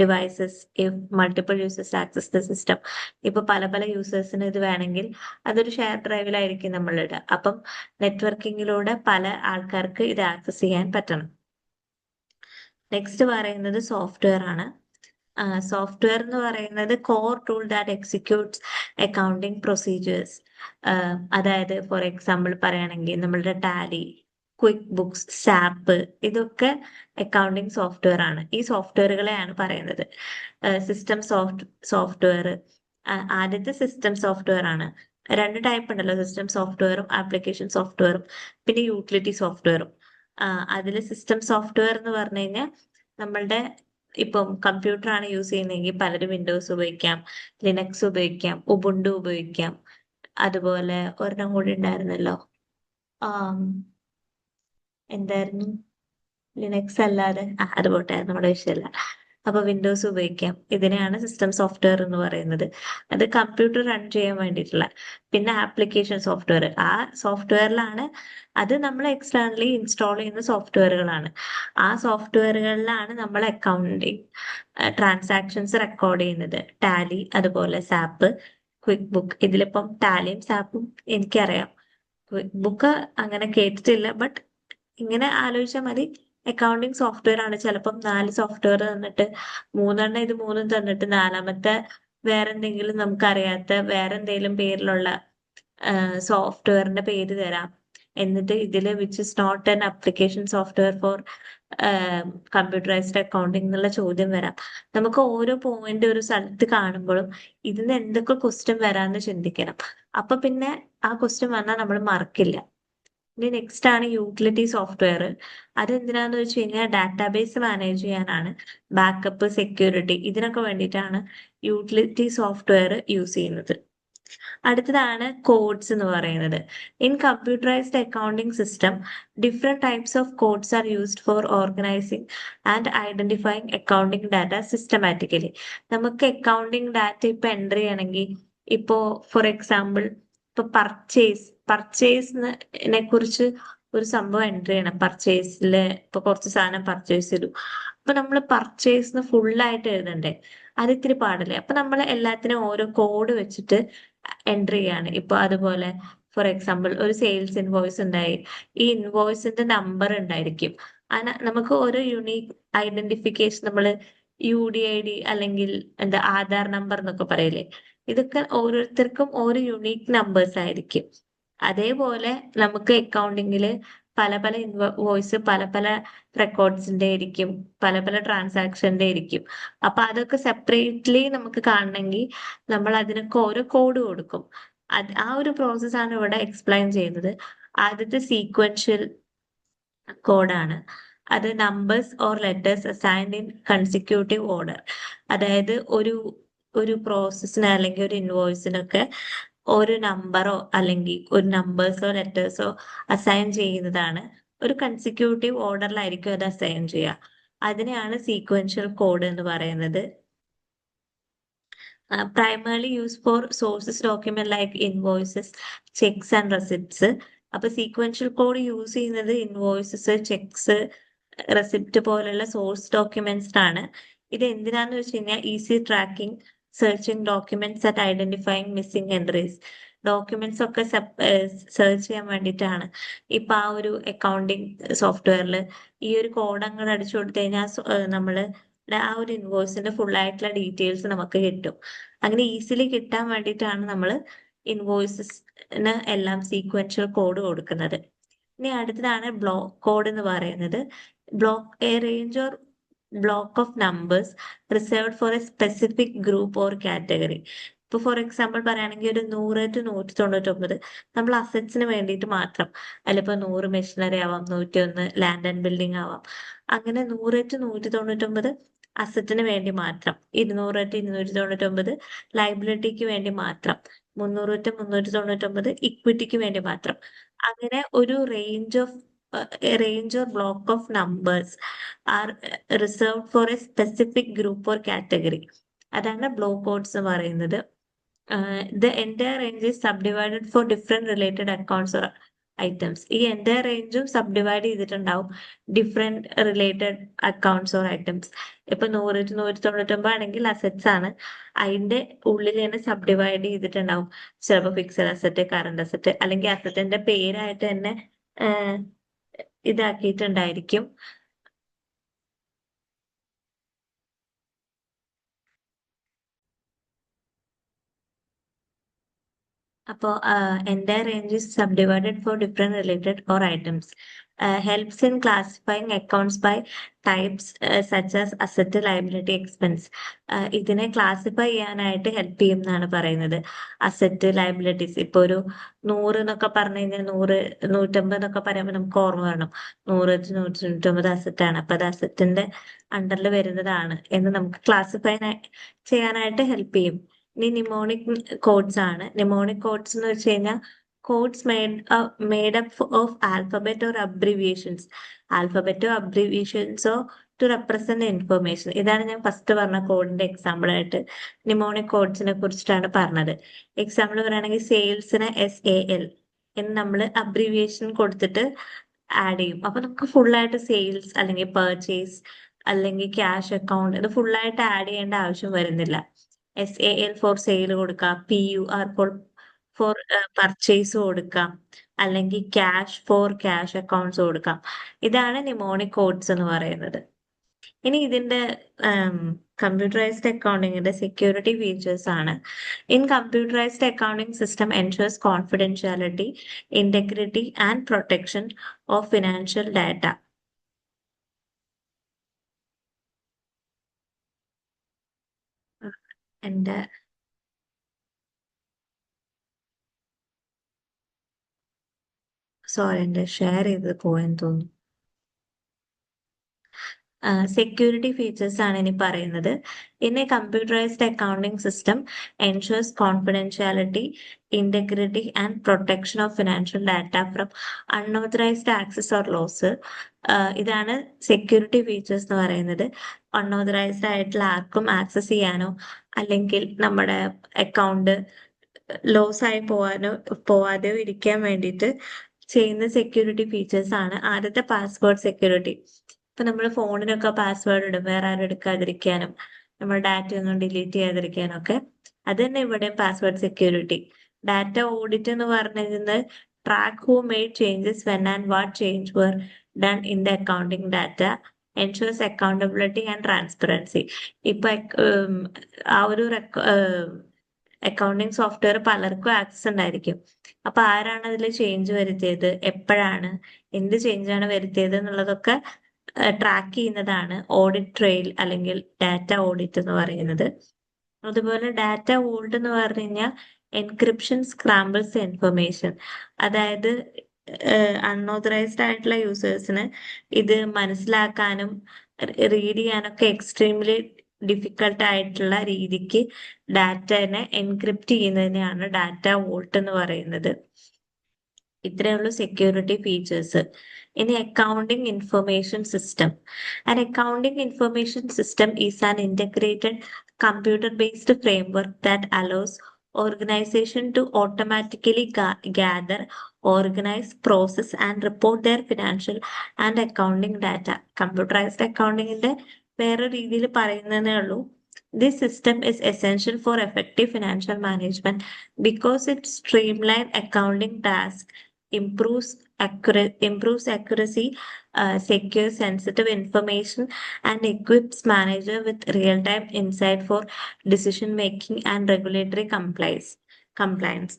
devices if multiple users access the system. ഇപ്പൊ പല പല യൂസേഴ്സിന് ഇത് വേണമെങ്കിൽ അതൊരു ഷെയർ ഡ്രൈവിലായിരിക്കും നമ്മളിടുക. അപ്പം നെറ്റ്വർക്കിങ്ങിലൂടെ പല ആൾക്കാർക്ക് ഇത് ആക്സസ് ചെയ്യാൻ പറ്റണം. നെക്സ്റ്റ് പറയുന്നത് സോഫ്റ്റ്വെയർ ആണ്. സോഫ്റ്റ്വെയർ എന്ന് പറയുന്നത് core tool that executes accounting procedures. അതായത് ഫോർ എക്സാമ്പിൾ പറയുകയാണെങ്കിൽ നമ്മളുടെ ടാലി, ക്വിക്ക് ബുക്സ്, സാപ്പ്, ഇതൊക്കെ അക്കൗണ്ടിങ് സോഫ്റ്റ്വെയർ ആണ്. ഈ സോഫ്റ്റ്വെയറുകളെയാണ് പറയുന്നത്. സിസ്റ്റം സോഫ്റ്റ്വെയർ, ആദ്യത്തെ സിസ്റ്റം സോഫ്റ്റ്വെയർ ആണ്. രണ്ട് ടൈപ്പ് ഉണ്ടല്ലോ, സിസ്റ്റം സോഫ്റ്റ്വെയറും ആപ്ലിക്കേഷൻ സോഫ്റ്റ്വെയറും, പിന്നെ യൂട്ടിലിറ്റി സോഫ്റ്റ്വെയറും. അതിൽ സിസ്റ്റം സോഫ്റ്റ്വെയർ എന്ന് പറഞ്ഞു കഴിഞ്ഞാൽ നമ്മളുടെ ഇപ്പം കമ്പ്യൂട്ടർ ആണ് യൂസ് ചെയ്യുന്നതെങ്കിൽ പലരും വിൻഡോസ് ഉപയോഗിക്കാം, ലിനക്സ് ഉപയോഗിക്കാം, ഉബുണ്ടു ഉപയോഗിക്കാം. അതുപോലെ ഒരെണ്ണം കൂടി ഉണ്ടായിരുന്നല്ലോ, എന്തായിരുന്നു, ലിനക്സ് അല്ലാതെ, അത് പോട്ടെ, നമ്മുടെ വിഷയമല്ല. അപ്പൊ വിൻഡോസ് ഉപയോഗിക്കാം. ഇതിനെയാണ് സിസ്റ്റം സോഫ്റ്റ്വെയർ എന്ന് പറയുന്നത്. അത് കമ്പ്യൂട്ടർ റൺ ചെയ്യാൻ വേണ്ടിയിട്ടുള്ള. പിന്നെ ആപ്ലിക്കേഷൻ സോഫ്റ്റ്വെയർ, ആ സോഫ്റ്റ്വെയറിലാണ്, അത് നമ്മൾ എക്സ്റ്റേണലി ഇൻസ്റ്റാൾ ചെയ്യുന്ന സോഫ്റ്റ്വെയറുകളാണ്. ആ സോഫ്റ്റ്വെയറുകളിലാണ് നമ്മൾ അക്കൗണ്ടിങ് ട്രാൻസാക്ഷൻസ് റെക്കോർഡ് ചെയ്യുന്നത്. ടാലി, അതുപോലെ സാപ്പ്, ക്വിക്ക് ബുക്ക്. ഇതിലിപ്പം ടാലിയും സാപ്പും എനിക്കറിയാം, ക്വിക്ക് ബുക്ക് അങ്ങനെ കേട്ടിട്ടില്ല. ബട്ട് ഇങ്ങനെ ആലോചിച്ചാൽ മതി, അക്കൗണ്ടിങ് സോഫ്റ്റ്വെയർ ആണ്. ചിലപ്പം 4 സോഫ്റ്റ്വെയർ തന്നിട്ട് മൂന്നെണ്ണം ഇത് മൂന്നും തന്നിട്ട് നാലാമത്തെ വേറെ എന്തെങ്കിലും നമുക്കറിയാത്ത വേറെ എന്തെങ്കിലും പേരിലുള്ള സോഫ്റ്റ്വെയറിന്റെ പേര് തരാം. എന്നിട്ട് ഇതിൽ which is not an application software for computerised accounting എന്നുള്ള ചോദ്യം വരാം. നമുക്ക് ഓരോ പോയിന്റ് ഒരു സ്ഥലത്ത് കാണുമ്പോഴും ഇതിന് എന്തൊക്കെ ക്വസ്റ്റ്യൻ വരാമെന്ന് ചിന്തിക്കണം. അപ്പൊ പിന്നെ ആ ക്വസ്റ്റ്യൻ വന്നാൽ നമ്മൾ മറക്കില്ല. ഇനി നെക്സ്റ്റ് ആണ് യൂട്ടിലിറ്റി സോഫ്റ്റ്വെയർ. അത് എന്തിനാന്ന് വെച്ച് കഴിഞ്ഞാൽ ഡാറ്റാബേസ് മാനേജ് ചെയ്യാനാണ്, ബാക്കപ്പ്, സെക്യൂരിറ്റി, ഇതിനൊക്കെ വേണ്ടിയിട്ടാണ് യൂട്ടിലിറ്റി സോഫ്റ്റ്വെയർ യൂസ് ചെയ്യുന്നത്. അടുത്തതാണ് കോഡ്സ് എന്ന് പറയുന്നത്. In computerised accounting system, different types of codes are used for organising and identifying accounting data സിസ്റ്റമാറ്റിക്കലി. നമുക്ക് അക്കൗണ്ടിംഗ് ഡാറ്റ ഇപ്പൊ എൻട്രി ചെയ്യണമെങ്കിൽ, ഇപ്പോ ഫോർ എക്സാമ്പിൾ ഇപ്പൊ പർച്ചേസിനെ കുറിച്ച് ഒരു സംഭവം എൻട്രി ചെയ്യണം. പർച്ചേസില് ഇപ്പൊ കുറച്ച് സാധനം പർച്ചേസ് ചെയ്തു, അപ്പൊ നമ്മൾ പർച്ചേസിന് ഫുള്ളായിട്ട് എഴുതണ്ടേ, അത് ഇത്തിരി പാടല്ലേ. അപ്പൊ നമ്മൾ എല്ലാത്തിനും ഓരോ കോഡ് വെച്ചിട്ട് എൻട്രി ചെയ്യാണ്. ഇപ്പൊ അതുപോലെ ഫോർ എക്സാമ്പിൾ ഒരു സെയിൽസ് ഇൻവോയ്സ് ഉണ്ടായി, ഈ ഇൻവോയ്സിന്റെ നമ്പർ ഉണ്ടായിരിക്കും. നമുക്ക് ഒരു യുണീക് ഐഡന്റിഫിക്കേഷൻ, നമ്മൾ UDID അല്ലെങ്കിൽ എന്താ ആധാർ നമ്പർ എന്നൊക്കെ പറയില്ലേ, ഇതൊക്കെ ഓരോരുത്തർക്കും ഓരോ യുണീക് നമ്പേഴ്സ് ആയിരിക്കും. അതേപോലെ നമുക്ക് അക്കൗണ്ടിങ്ങിൽ പല പല ഇൻവോയ്സ് പല പല റെക്കോർഡ്സിന്റെ ആയിരിക്കും, പല പല ട്രാൻസാക്ഷന്റെ ആയിരിക്കും. അപ്പൊ അതൊക്കെ സെപ്പറേറ്റ്ലി നമുക്ക് കാണണമെങ്കിൽ നമ്മൾ അതിനൊക്കെ ഓരോ കോഡ് കൊടുക്കും. ആ ഒരു പ്രോസസ്സാണ് ഇവിടെ എക്സ്പ്ലെയിൻ ചെയ്യുന്നത്. ആദ്യത്തെ സീക്വൻഷ്യൽ കോഡാണ്. അത് numbers or letters assigned in consecutive order. അതായത് ഒരു പ്രോസസ്സിന് അല്ലെങ്കിൽ ഒരു ഇൻവോയ്സിനൊക്കെ ഒരു നമ്പറോ അല്ലെങ്കിൽ ഒരു നമ്പേഴ്സോ ലെറ്റേഴ്സോ അസൈൻ ചെയ്യുന്നതാണ്. ഒരു കൺസിക്യൂട്ടീവ് ഓർഡറിലായിരിക്കും അത് അസൈൻ ചെയ്യുക. അതിനെയാണ് സീക്വൻഷ്യൽ കോഡ് എന്ന് പറയുന്നത്. Primarily used for sources document like invoices, checks and receipts. അപ്പൊ സീക്വൻഷ്യൽ കോഡ് യൂസ് ചെയ്യുന്നത് ഇൻവോയ്സസ്, ചെക്സ്, റെസിപ്റ്റ് പോലുള്ള സോഴ്സ് ഡോക്യുമെന്റ്സിനാണ്. ഇത് എന്തിനാന്ന് വെച്ച് കഴിഞ്ഞാൽ easy tracking, searching documents and identifying missing entries. Documents ഒക്കെ സെർച്ച് ചെയ്യാൻ വേണ്ടിയിട്ടാണ്. ഇപ്പൊ ആ ഒരു അക്കൗണ്ടിങ് സോഫ്റ്റ്വെയറിൽ ഈ ഒരു കോഡ് അങ്ങോട്ട് അടിച്ചു കൊടുത്തു കഴിഞ്ഞാൽ നമ്മള് ആ ഒരു ഇൻവോയ്സിന്റെ ഫുൾ ആയിട്ടുള്ള ഡീറ്റെയിൽസ് നമുക്ക് കിട്ടും. അങ്ങനെ ഈസിലി കിട്ടാൻ വേണ്ടിയിട്ടാണ് നമ്മൾ ഇൻവോയ്സസിന് എല്ലാം സീക്വൻഷ്യൽ കോഡ് കൊടുക്കുന്നത്. ഇനി അടുത്തതാണ് ബ്ലോക്ക് കോഡ് എന്ന് പറയുന്നത്. Block A range or block of numbers reserved for a specific group or category. ഇപ്പൊ ഫോർ എക്സാമ്പിൾ പറയുകയാണെങ്കിൽ ഒരു 100 to 199 നമ്മൾ അസറ്റ്സിന് വേണ്ടിയിട്ട് മാത്രം, അതിലിപ്പോ 100 മെഷീനറി ആവാം, 101 ലാൻഡ് ആൻഡ് ബിൽഡിംഗ് ആവാം, അങ്ങനെ 100 to 199 അസറ്റിന് വേണ്ടി മാത്രം, 200 to 299 ലൈബിലിറ്റിക്ക് വേണ്ടി മാത്രം, 300 to 399 ഇക്വിറ്റിക്ക് വേണ്ടി മാത്രം, അങ്ങനെ ഒരു range or block of numbers are reserved for a specific group or category. അതാണ് ബ്ലോക്ക് കോഡ്സ് എന്ന് പറയുന്നത്. The entire range is subdivided for different related accounts or items. ഈ entire rangeും സബ്ഡിവൈഡ് ചെയ്തിട്ടുണ്ടാവും different related accounts or items. ഇപ്പൊ 100 to 199 ആണെങ്കിൽ assets ആണ്, അതിന്റെ ഉള്ളിൽ തന്നെ സബ്ഡിവൈഡ് ചെയ്തിട്ടുണ്ടാവും. ചിലപ്പോൾ ഫിക്സഡ് അസറ്റ്, കറണ്ട് അസറ്റ്, അല്ലെങ്കിൽ അസറ്റിന്റെ പേരായിട്ട് തന്നെ ഇതാക്കിയിട്ടുണ്ടായിരിക്കും. അപ്പോൾ entire range is subdivided for different related or items. Helps in classifying accounts by types such as asset, liability, expense. ഇതിനെ ക്ലാസിഫൈ ചെയ്യാനായിട്ട് ഹെൽപ്പ് ചെയ്യും എന്നാണ് പറയുന്നത്. Asset, liabilities. ഇപ്പൊ ഒരു 100 എന്നൊക്കെ പറഞ്ഞു കഴിഞ്ഞാൽ 100, 150 എന്നൊക്കെ പറയുമ്പോൾ നമുക്ക് ഓർമ്മ വേണം 100 to 199 അസറ്റ് ആണ്, അപ്പൊ അത് അസറ്റിന്റെ അണ്ടറിൽ വരുന്നതാണ് എന്ന് നമുക്ക് ക്ലാസിഫൈ ചെയ്യാനായിട്ട് ഹെൽപ്പ് ചെയ്യും. ഇനി നിമോണിക് കോഡ്സ് ആണ്. നിമോണിക് കോഡ്സ് എന്ന് വെച്ച് കഴിഞ്ഞാൽ codes made up of alphabet or abbreviations, ആൽഫബറ്റോ അബ്രിവിയേഷൻസോ ടു റെപ്രസെന്റ് ഇൻഫർമേഷൻ. ഇതാണ് ഞാൻ ഫസ്റ്റ് പറഞ്ഞ കോഡിന്റെ എക്സാമ്പിൾ ആയിട്ട് നിമോണിക് കോഡ്സിനെ കുറിച്ചിട്ടാണ് പറഞ്ഞത്. എക്സാമ്പിൾ പറയുകയാണെങ്കിൽ സെയിൽസിന് SAL എന്ന് നമ്മൾ അബ്രിവിയേഷൻ കൊടുത്തിട്ട് ആഡ് ചെയ്യും. അപ്പൊ നമുക്ക് ഫുള്ളായിട്ട് സെയിൽസ് അല്ലെങ്കിൽ പർച്ചേസ് അല്ലെങ്കിൽ ക്യാഷ് അക്കൗണ്ട് ഇത് ഫുള്ളായിട്ട് ആഡ് ചെയ്യേണ്ട ആവശ്യം വരുന്നില്ല. SAL ഫോർ സെയിൽ കൊടുക്കാം, PUR ഫോർ പർച്ചേസ് കൊടുക്കാം, അല്ലെങ്കിൽ ക്യാഷ് ഫോർ ക്യാഷ് അക്കൗണ്ട്സ് കൊടുക്കാം. ഇതാണ് നിമോണിക് കോഡ്സ് എന്ന് പറയുന്നത്. ഇനി ഇതിന്റെ കമ്പ്യൂട്ടറൈസ്ഡ് അക്കൗണ്ടിങ്ങിന്റെ സെക്യൂരിറ്റി ഫീച്ചേഴ്സ് ആണ്. In computerised accounting system ensures confidentiality, integrity and protection of financial data. എന്റെ ഷെയർ ചെയ്ത് പോയെന്ന് തോന്നുന്നു. സെക്യൂരിറ്റി ഫീച്ചേഴ്സ് ആണ് ഇനി പറയുന്നത്. In a computerised accounting system ensures confidentiality, integrity and protection of financial data from unauthorised access or loss. ഇതാണ് security features എന്ന് പറയുന്നത്. അൺഓതറൈസ്ഡ് ആയിട്ടുള്ള ആർക്കും ആക്സസ് ചെയ്യാനോ അല്ലെങ്കിൽ നമ്മുടെ അക്കൗണ്ട് ലോസ് ആയി പോവാതെയോ ഇരിക്കാൻ വേണ്ടിയിട്ട് ചെയ്യുന്ന സെക്യൂരിറ്റി ഫീച്ചേഴ്സ് ആണ്. ആദ്യത്തെ പാസ്വേഡ് സെക്യൂരിറ്റി. ഇപ്പൊ നമ്മൾ ഫോണിനൊക്കെ പാസ്വേഡ് ഇടും വേറെ ആരും എടുക്കാതിരിക്കാനും നമ്മുടെ ഡാറ്റ ഒന്നും ഡിലീറ്റ് ചെയ്യാതിരിക്കാനും ഒക്കെ. അത് തന്നെ ഇവിടെ പാസ്വേഡ് സെക്യൂരിറ്റി. ഡാറ്റ ഓഡിറ്റ് എന്ന് പറഞ്ഞിരുന്നത് track who made changes when and what change were done in the accounting data, ensures accountability and transparency. ഇപ്പൊ ആ ഒരു അക്കൗണ്ടിങ് സോഫ്റ്റ്വെയർ പലർക്കും ആക്സസ് ഉണ്ടായിരിക്കും. അപ്പൊ ആരാണ് അതിൽ ചേഞ്ച് വരുത്തിയത്, എപ്പോഴാണ്, എന്ത് ചേഞ്ചാണ് വരുത്തിയത് എന്നുള്ളതൊക്കെ ട്രാക്ക് ചെയ്യുന്നതാണ് ഓഡിറ്റ് ട്രെയിൽ അല്ലെങ്കിൽ ഡാറ്റ ഓഡിറ്റ് എന്ന് പറയുന്നത്. അതുപോലെ ഡാറ്റ വോൾട്ട് എന്ന് പറഞ്ഞു കഴിഞ്ഞാൽ എൻക്രിപ്ഷൻ സ്ക്രാമ്പിൾസ് ഇൻഫർമേഷൻ. അതായത് അൺഓതറൈസ്ഡ് ആയിട്ടുള്ള യൂസേഴ്സിന് ഇത് മനസ്സിലാക്കാനും റീഡ് ചെയ്യാനൊക്കെ എക്സ്ട്രീംലി ഡിഫിക്കൽട്ട് ആയിട്ടുള്ള രീതിക്ക് ഡാറ്റനെ എൻക്രിപ്റ്റ് ചെയ്യുന്നതിനെയാണ് ഡാറ്റ വോൾട്ട് എന്ന് പറയുന്നത്. ഇത്രയുള്ള സെക്യൂരിറ്റി ഫീച്ചേഴ്സ്. ഇനി accounting information system. An accounting information system is an integrated computer-based framework that allows organization to automatically gather, organize, process and report their financial and accounting data. Computerized accountingന്റെ വേറെ രീതിയിൽ പറയുന്നതേ ഉള്ളൂ. This system is essential for effective financial management because it streamlines accounting tasks, improves accuracy, secures sensitive information, and equips manager with real-time insight for decision making and regulatory compliance.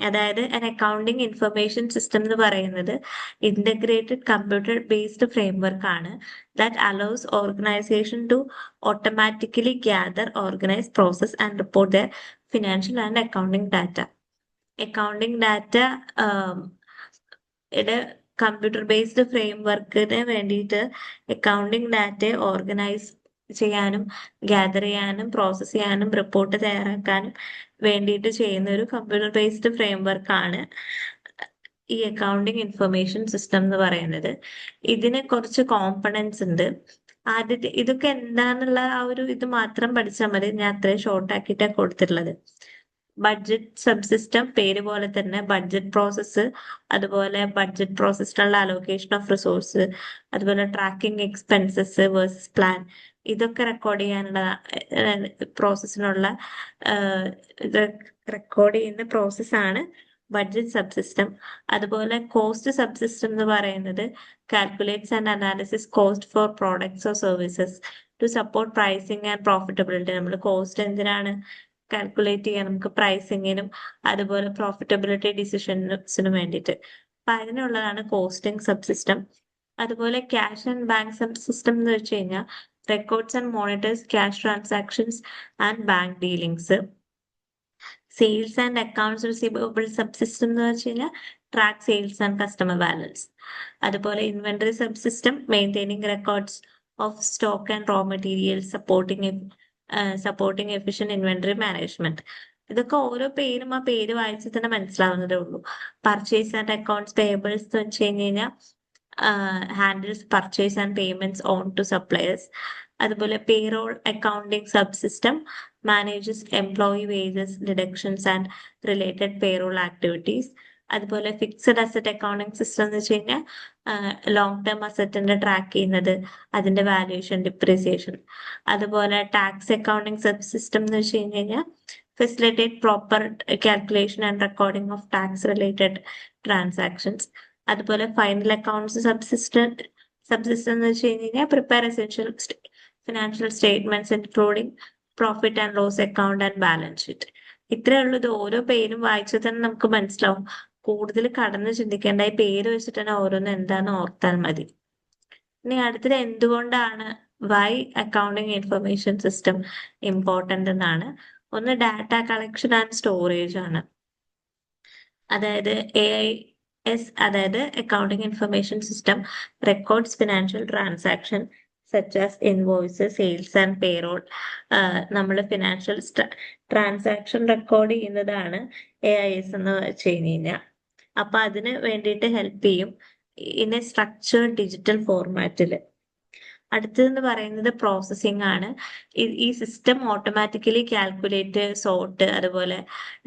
അതായത് an accounting information system എന്ന് പറയുന്നത് integrated computer based framework ആണ് that allows organization to automatically gather, organize, process and report their financial and accounting data. Accounting data ഇത് computer based ഫ്രെയിംവർക്കിന് വേണ്ടിയിട്ട് accounting ഡാറ്റയെ organise ചെയ്യാനും gather ചെയ്യാനും process ചെയ്യാനും report തയ്യാറാക്കാനും വേണ്ടിയിട്ട് ചെയ്യുന്ന ഒരു കമ്പ്യൂട്ടർ ബേസ്ഡ് ഫ്രെയിംവർക്കാണ് ഈ അക്കൗണ്ടിങ് ഇൻഫർമേഷൻ സിസ്റ്റം എന്ന് പറയുന്നത്. ഇതിന് കുറച്ച് കോമ്പണൻസ് ഉണ്ട്. ആദ്യത്തെ ഇതൊക്കെ എന്താന്നുള്ള ആ ഒരു ഇത് മാത്രം പഠിച്ചാൽ മതി. ഞാൻ അത്രയും ഷോർട്ട് ആക്കിയിട്ടാണ് കൊടുത്തിട്ടുള്ളത്. ബഡ്ജറ്റ് സബ് സിസ്റ്റം പേര് പോലെ തന്നെ ബഡ്ജറ്റ് പ്രോസസ്സ്, അതുപോലെ ബഡ്ജറ്റ് പ്രോസസ്സിനുള്ള അലോക്കേഷൻ ഓഫ് റിസോഴ്സ്, അതുപോലെ ട്രാക്കിംഗ് എക്സ്പെൻസസ് വേഴ്സസ് പ്ലാൻ, ഇതൊക്കെ റെക്കോർഡ് ചെയ്യാനുള്ള പ്രോസസ്സിനുള്ള ഇത് റെക്കോർഡ് ചെയ്യുന്ന പ്രോസസ്സാണ് ബഡ്ജറ്റ് സബ് സിസ്റ്റം. അതുപോലെ കോസ്റ്റ് സബ് സിസ്റ്റം എന്ന് പറയുന്നത് calculates and analysis cost for products or services to support pricing and profitability. നമ്മൾ കോസ്റ്റ് എന്തിനാണ് കാൽക്കുലേറ്റ് ചെയ്യാൻ? നമുക്ക് പ്രൈസിങ്ങിനും അതുപോലെ പ്രോഫിറ്റബിലിറ്റി ഡിസിഷൻസിനും വേണ്ടിയിട്ട്. അപ്പൊ അതിനുള്ളതാണ് കോസ്റ്റിംഗ് സബ് സിസ്റ്റം. അതുപോലെ cash and bank sub system എന്ന് വെച്ച് കഴിഞ്ഞാൽ records and monitors cash transactions and bank dealings. Sales and accounts receivable sub system എന്ന് വെച്ച് കഴിഞ്ഞാൽ track sales and customer balance. അതുപോലെ inventory sub system maintaining records of stock and raw materials, supporting efficient inventory management. ഇതൊക്കെ ഓരോ പേരും ആ പേര് വായിച്ച് തന്നെ മനസ്സിലാവുന്നതേ ഉള്ളൂ. പർച്ചേസ് ആൻഡ് അക്കൗണ്ട്സ് പേയബിൾസ് എന്ന് വെച്ച് കഴിഞ്ഞാൽ handles purchase and payments on to suppliers. അതുപോലെ payroll accounting sub system manages employee wages, deductions and related payroll activities. അതുപോലെ ഫിക്സഡ് അസറ്റ് അക്കൗണ്ടിംഗ് സിസ്റ്റം എന്ന് വെച്ച് കഴിഞ്ഞാൽ ലോങ് ടേം അസറ്റിന്റെ ട്രാക്ക് ചെയ്യുന്നത്, അതിന്റെ വാല്യൂഷൻ, ഡിപ്രീസിയേഷൻ. അതുപോലെ ടാക്സ് അക്കൗണ്ടിംഗ് സബ് സിസ്റ്റം എന്ന് വെച്ച് കഴിഞ്ഞാൽ facilitate proper calculation and recording of tax related transactions. അതുപോലെ ഫൈനൽ അക്കൗണ്ട്സ് സബ് സിസ്റ്റം എന്ന് വെച്ച് കഴിഞ്ഞാൽ prepare essential financial statements including profit and loss account and balance sheet. ഇത്രയേ ഉള്ളൂ. ഇത് ഓരോ പേരും വായിച്ചാൽ തന്നെ നമുക്ക് മനസ്സിലാവും. കൂടുതൽ കടന്ന് ചിന്തിക്കേണ്ട, ഈ പേര് വെച്ചിട്ട് തന്നെ ഓരോന്ന് എന്താന്ന് ഓർത്താൽ മതി. ഇനി അടുത്തത് എന്തുകൊണ്ടാണ് why accounting information system important എന്നാണ്. ഒന്ന് ഡാറ്റ കളക്ഷൻ ആൻഡ് സ്റ്റോറേജ് ആണ്. അതായത് AIS, അതായത് accounting information system records financial transaction such as invoices, sales and payroll. നമ്മൾ ഫിനാൻഷ്യൽ ട്രാൻസാക്ഷൻ റെക്കോർഡ് ചെയ്യുന്നതാണ് AIS എന്ന് വെച്ച് കഴിഞ്ഞാൽ. അപ്പൊ അതിന് വേണ്ടിയിട്ട് ഹെൽപ്പ് ചെയ്യും ഇൻ എ സ്ട്രക്ചേർഡ് ഡിജിറ്റൽ ഫോർമാറ്റിൽ. അടുത്തതെന്ന് പറയുന്നത് പ്രോസസ്സിംഗ് ആണ്. ഈ സിസ്റ്റം ഓട്ടോമാറ്റിക്കലി കാൽക്കുലേറ്റ്, സോർട്ട്, അതുപോലെ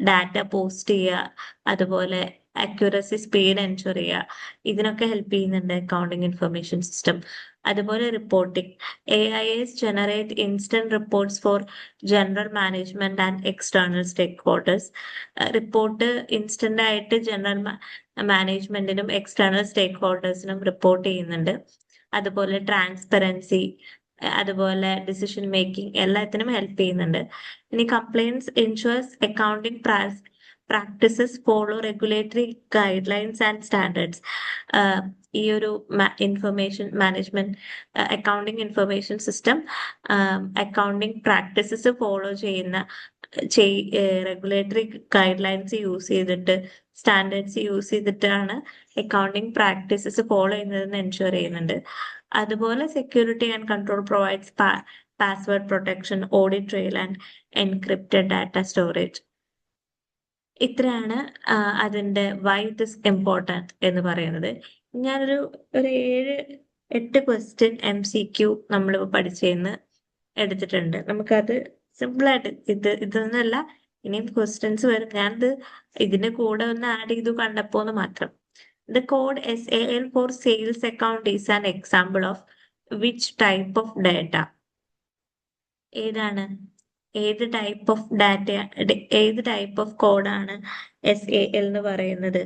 ഡാറ്റ പോസ്റ്റ് ചെയ്യുക, അതുപോലെ അക്യുറസി, സ്പീഡ് എൻഷുർ ചെയ്യുക, ഇതിനൊക്കെ ഹെൽപ്പ് ചെയ്യുന്നുണ്ട് അക്കൗണ്ടിങ് ഇൻഫർമേഷൻ സിസ്റ്റം. അതുപോലെ reporting. AIS generate instant reports for general management and external stakeholders. Report instant ആയിട്ട് ജനറൽ മാനേജ്മെന്റിനും എക്സ്റ്റേണൽ സ്റ്റേക്ക് ഹോൾഡേഴ്സിനും റിപ്പോർട്ട് ചെയ്യുന്നുണ്ട്. അതുപോലെ ട്രാൻസ്പെറൻസി, അതുപോലെ ഡിസിഷൻ മേക്കിംഗ്, എല്ലാത്തിനും ഹെൽപ്പ് ചെയ്യുന്നുണ്ട്. ഇനി compliance ensures accounting practices follow regulatory guidelines and standards. ഈ ഒരു information management accounting information system accounting practices follow ചെയ്യുന്ന റെഗുലേറ്ററി ഗൈഡ് ലൈൻസ് യൂസ് ചെയ്തിട്ട്, സ്റ്റാൻഡേർഡ്സ് യൂസ് ചെയ്തിട്ടാണ് അക്കൗണ്ടിംഗ് പ്രാക്ടീസസ് ഫോളോ ചെയ്യുന്നതെന്ന് എൻഷുർ ചെയ്യുന്നുണ്ട്. അതുപോലെ security and control provides password protection, audit trail and encrypted data storage. ഇത്രയാണ് അതിന്റെ വൈ ഇറ്റ് ഇസ് ഇമ്പോർട്ടൻറ്റ് എന്ന് പറയുന്നത്. ഞാനൊരു 7-8 ക്വസ്റ്റ്യൻ MCQ നമ്മൾ പഠിച്ചെന്ന് എടുത്തിട്ടുണ്ട്. നമുക്കത് സിമ്പിളായിട്ട് ഇതൊന്നല്ല, ഇനിയും ക്വസ്റ്റ്യൻസ് വരും. ഞാനിത് ഇതിന്റെ കൂടെ ഒന്ന് ആഡ് ചെയ്തു കണ്ടപ്പോന്ന് മാത്രം. The code SAL for sales account is an example of which type of data? ഏതാണ്? ഏത് ടൈപ്പ് ഓഫ് ഡാറ്റ, ഏത് ടൈപ്പ് ഓഫ് കോഡാണ് SAL എന്ന് പറയുന്നത്?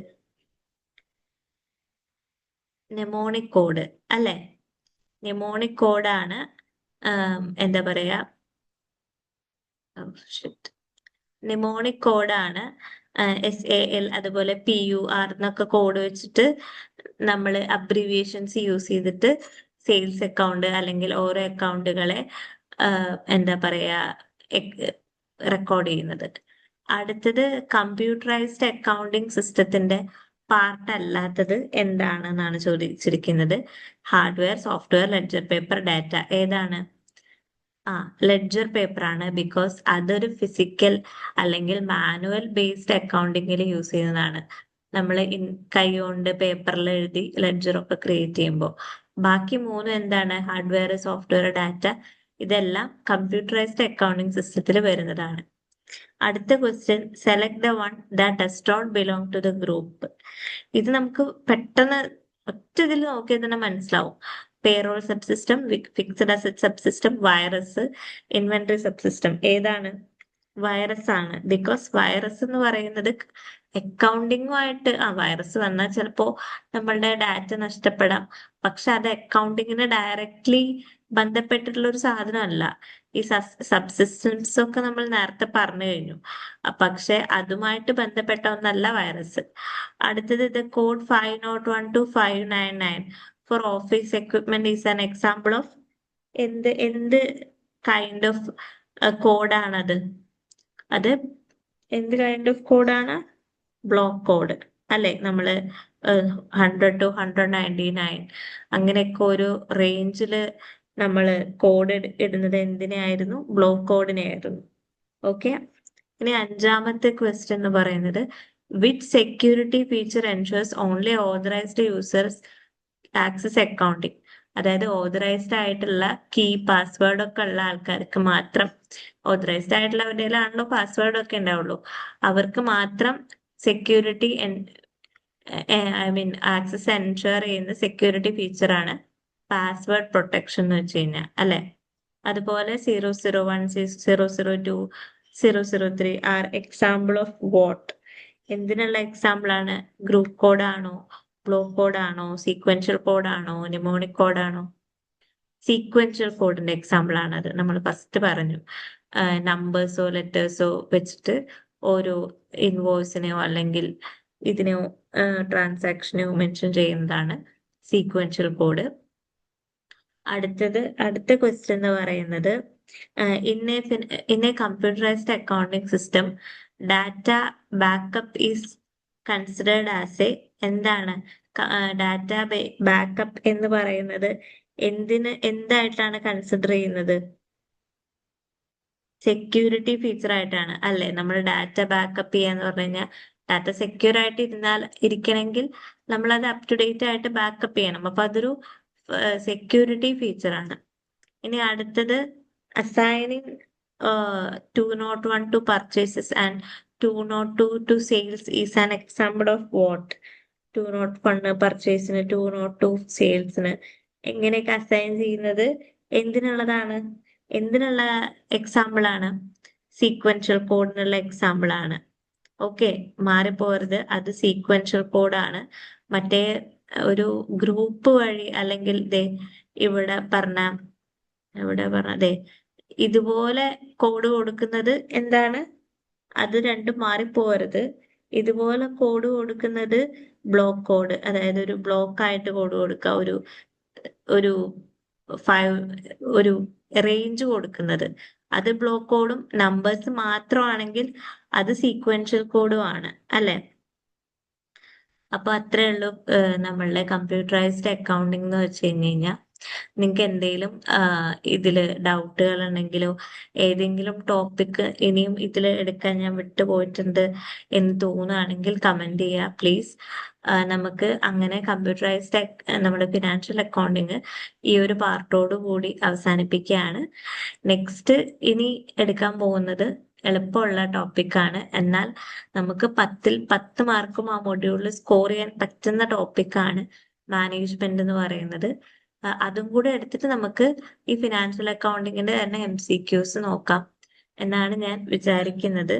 നെമോണിക് കോഡ് അല്ലെ? നെമോണിക് കോഡാണ്. എന്താ പറയാ, നെമോണിക് കോഡാണ് SAL അതുപോലെ PUR എന്നൊക്കെ കോഡ് വെച്ചിട്ട് നമ്മൾ അബ്രിവിയേഷൻസ് യൂസ് ചെയ്തിട്ട് സെയിൽസ് അക്കൗണ്ട് അല്ലെങ്കിൽ ഓരോ അക്കൗണ്ടുകളെ എന്താ പറയാ റെക്കോർഡ് ചെയ്യുന്നത്. അടുത്തത് കമ്പ്യൂട്ടറൈസ്ഡ് അക്കൗണ്ടിംഗ് സിസ്റ്റത്തിന്റെ പാർട്ട് അല്ലാത്തത് എന്താണെന്നാണ് ചോദിച്ചിരിക്കുന്നത്. Hardware, software, ledger paper, data. ഏതാണ്? ലെഡ്ജർ പേപ്പർ ആണ്. ബിക്കോസ് അതൊരു ഫിസിക്കൽ അല്ലെങ്കിൽ മാനുവൽ ബേസ്ഡ് അക്കൗണ്ടിങ്ങിൽ യൂസ് ചെയ്യുന്നതാണ്. നമ്മൾ കൈ കൊണ്ട് പേപ്പറിൽ എഴുതി ലെഡ്ജർ ഒക്കെ ക്രിയേറ്റ് ചെയ്യുമ്പോൾ. ബാക്കി മൂന്നും എന്താണ്? Hardware, software, data. ഇതെല്ലാം കമ്പ്യൂട്ടറൈസ്ഡ് അക്കൗണ്ടിംഗ് സിസ്റ്റത്തിൽ വരുന്നതാണ്. അടുത്ത question, select the one that does not belong to the group. ഇത് നമുക്ക് പെട്ടെന്ന് ഒറ്റ ഇതിൽ നോക്കിയാൽ തന്നെ മനസ്സിലാവും. Payroll subsystem, fixed asset subsystem, virus, inventory subsystem. ഏതാണ്? വൈറസ് ആണ്. ബിക്കോസ് വൈറസ് എന്ന് പറയുന്നത് അക്കൗണ്ടിങ്ങുമായിട്ട് വൈറസ് വന്നാൽ ചിലപ്പോ നമ്മളുടെ ഡാറ്റ നഷ്ടപ്പെടാം. പക്ഷെ അത് അക്കൗണ്ടിങ്ങിന് ഡയറക്ട്ലി ബന്ധപ്പെട്ടിട്ടുള്ള ഒരു സാധനമല്ല. ഈ സബ്സിസ്റ്റംസ് ഒക്കെ നമ്മൾ നേരത്തെ പറഞ്ഞു കഴിഞ്ഞു. പക്ഷെ അതുമായിട്ട് ബന്ധപ്പെട്ട ഒന്നല്ല വൈറസ്. അടുത്തത് ഇത് code 501 to 599 four office equipment is an example of എന്ത് കൈൻഡ് ഓഫ് കോഡാണത്? അത് എന്ത് കൈൻഡ് ഓഫ് കോഡാണ്? ബ്ലോക്ക് കോഡ് അല്ലെ? നമ്മള് 100 to 199 അങ്ങനെയൊക്കെ ഒരു റേഞ്ചില് നമ്മള് കോഡ് ഇടുന്നത് എന്തിനായിരുന്നു? ബ്ലോക്ക് കോഡിനായിരുന്നു. ഓക്കെ. ഇനി അഞ്ചാമത്തെ ക്വസ്റ്റ്യൻ എന്ന് പറയുന്നത്, which security feature ensures only authorised users access accounting? അതായത് ഓതറൈസ്ഡ് ആയിട്ടുള്ള കീ, പാസ്വേഡ് ഒക്കെ ഉള്ള ആൾക്കാർക്ക് മാത്രം, ഓതറൈസ്ഡ് ആയിട്ടുള്ളവരുടെയിലാണല്ലോ പാസ്വേഡ് ഒക്കെ ഉണ്ടാവുള്ളൂ, അവർക്ക് മാത്രം സെക്യൂരിറ്റി ആക്സസ് എൻഷുർ ചെയ്യുന്ന സെക്യൂരിറ്റി ഫീച്ചറാണ് പാസ്വേഡ് പ്രൊട്ടക്ഷൻ എന്ന് വെച്ച് കഴിഞ്ഞാൽ, അല്ലെ? അതുപോലെ 001, 002, 003 ആർ എക്സാമ്പിൾ ഓഫ് വാട്ട്? എന്തിനുള്ള എക്സാമ്പിൾ ആണ്? ഗ്രൂപ്പ് കോഡ് ആണോ? ബ്ലോക്ക് കോഡ് ആണോ? സീക്വൻഷ്യൽ കോഡ് ആണോ? ന്യൂമോണിക് കോഡ് ആണോ? സീക്വൻഷ്യൽ കോഡിന്റെ എക്സാമ്പിൾ ആണത്. നമ്മൾ ഫസ്റ്റ് പറഞ്ഞു, നമ്പേഴ്സോ ലെറ്റേഴ്സോ വെച്ചിട്ട് ഓരോ ഇൻവോയ്സിനെയോ അല്ലെങ്കിൽ ഇതിനെയോ ട്രാൻസാക്ഷനെയോ മെൻഷൻ ചെയ്യുന്നതാണ് സീക്വൻഷ്യൽ കോഡ്. അടുത്ത ക്വസ്റ്റ്യൻ എന്ന് പറയുന്നത്, in a computerised accounting system data backup is considered as A എന്താണ്? ഡാറ്റ ബാക്കപ്പ് എന്ന് പറയുന്നത് എന്തായിട്ടാണ് കൺസിഡർ ചെയ്യുന്നത്? സെക്യൂരിറ്റി ഫീച്ചർ ആയിട്ടാണ് അല്ലെ? നമ്മൾ ഡാറ്റ ബാക്കപ്പ് ചെയ്യാന്ന് പറഞ്ഞു കഴിഞ്ഞാൽ ഡാറ്റ സെക്യൂർ ആയിട്ട് ഇരിക്കണമെങ്കിൽ നമ്മൾ അത് അപ് ടു ഡേറ്റ് ആയിട്ട് ബാക്കപ്പ് ചെയ്യണം. അപ്പൊ അതൊരു സെക്യൂരിറ്റി ഫീച്ചർ ആണ്. ഇനി അടുത്തത്, assigning 201 to purchases and 202 to sales is an example of what? 201 പർച്ചേസിന്, 202 സെയിൽസിന് എങ്ങനെയൊക്കെ അസൈൻ ചെയ്യുന്നത്? എന്തിനുള്ളതാണ്? എന്തിനുള്ള എക്സാമ്പിൾ ആണ്? സീക്വൻഷ്യൽ കോഡിനുള്ള എക്സാമ്പിൾ ആണ്. ഓക്കെ, മാറിപ്പോരുത്, അത് സീക്വൻഷ്യൽ കോഡാണ്. മറ്റേ ഒരു ഗ്രൂപ്പ് വഴി അല്ലെങ്കിൽ ഇവിടെ പറഞ്ഞതേ ഇതുപോലെ കോഡ് കൊടുക്കുന്നത് എന്താണ്? അത് രണ്ടും മാറിപ്പോരുത്. ഇതുപോലെ കോഡ് കൊടുക്കുന്നത് ബ്ലോക്ക് കോഡ്, അതായത് ഒരു ബ്ലോക്ക് ആയിട്ട് കോഡ് കൊടുക്കുക, ഒരു ഒരു റേഞ്ച് കൊടുക്കുന്നത് അത് ബ്ലോക്ക് കോഡും, നമ്പേഴ്സ് മാത്രമാണെങ്കിൽ അത് സീക്വൻഷ്യൽ കോഡും ആണ്, അല്ലെ? അപ്പൊ അത്രേ ഉള്ളൂ നമ്മളുടെ കമ്പ്യൂട്ടറൈസ്ഡ് അക്കൗണ്ടിങ് എന്ന് വെച്ച് കഴിഞ്ഞാൽ. നിങ്ങൾക്ക് എന്തെങ്കിലും ഇതില് ഡൗട്ടുകൾ ഉണ്ടെങ്കിലോ ഏതെങ്കിലും ടോപ്പിക് ഇനിയും ഇതിൽ എടുക്കാൻ ഞാൻ വിട്ടുപോയിട്ടുണ്ട് എന്ന് തോന്നുകയാണെങ്കിൽ കമന്റ് ചെയ്യുക പ്ലീസ്. നമുക്ക് അങ്ങനെ കമ്പ്യൂട്ടറൈസ്ഡ് നമ്മുടെ ഫിനാൻഷ്യൽ അക്കൗണ്ടിങ് ഈ ഒരു പാർട്ടോട് കൂടി അവസാനിപ്പിക്കുകയാണ്. നെക്സ്റ്റ് ഇനി എടുക്കാൻ പോകുന്നത് എളുപ്പമുള്ള ടോപ്പിക്കാണ്. എന്നാൽ നമുക്ക് 10ൽ 10 മാർക്കും ആ മൊഡ്യൂളിൽ സ്കോർ ചെയ്യാൻ പറ്റുന്ന ടോപ്പിക്കാണ് മാനേജ്മെന്റ് എന്ന് പറയുന്നത്. അതും കൂടെ എടുത്തിട്ട് നമുക്ക് ഈ ഫിനാൻഷ്യൽ അക്കൗണ്ടിങ്ങിന്റെ തന്നെ MCQs നോക്കാം എന്നാണ് ഞാൻ വിചാരിക്കുന്നത്.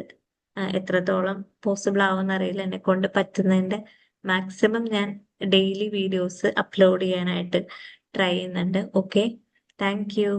എത്രത്തോളം പോസിബിൾ ആവുമെന്ന് അറിയില്ല. എന്നെ കൊണ്ട് പറ്റുന്നതിന്റെ മാക്സിമം ഞാൻ ഡെയിലി വീഡിയോസ് അപ്ലോഡ് ചെയ്യാനായിട്ട് ട്രൈ ചെയ്യുന്നുണ്ട്. Okay, thank you.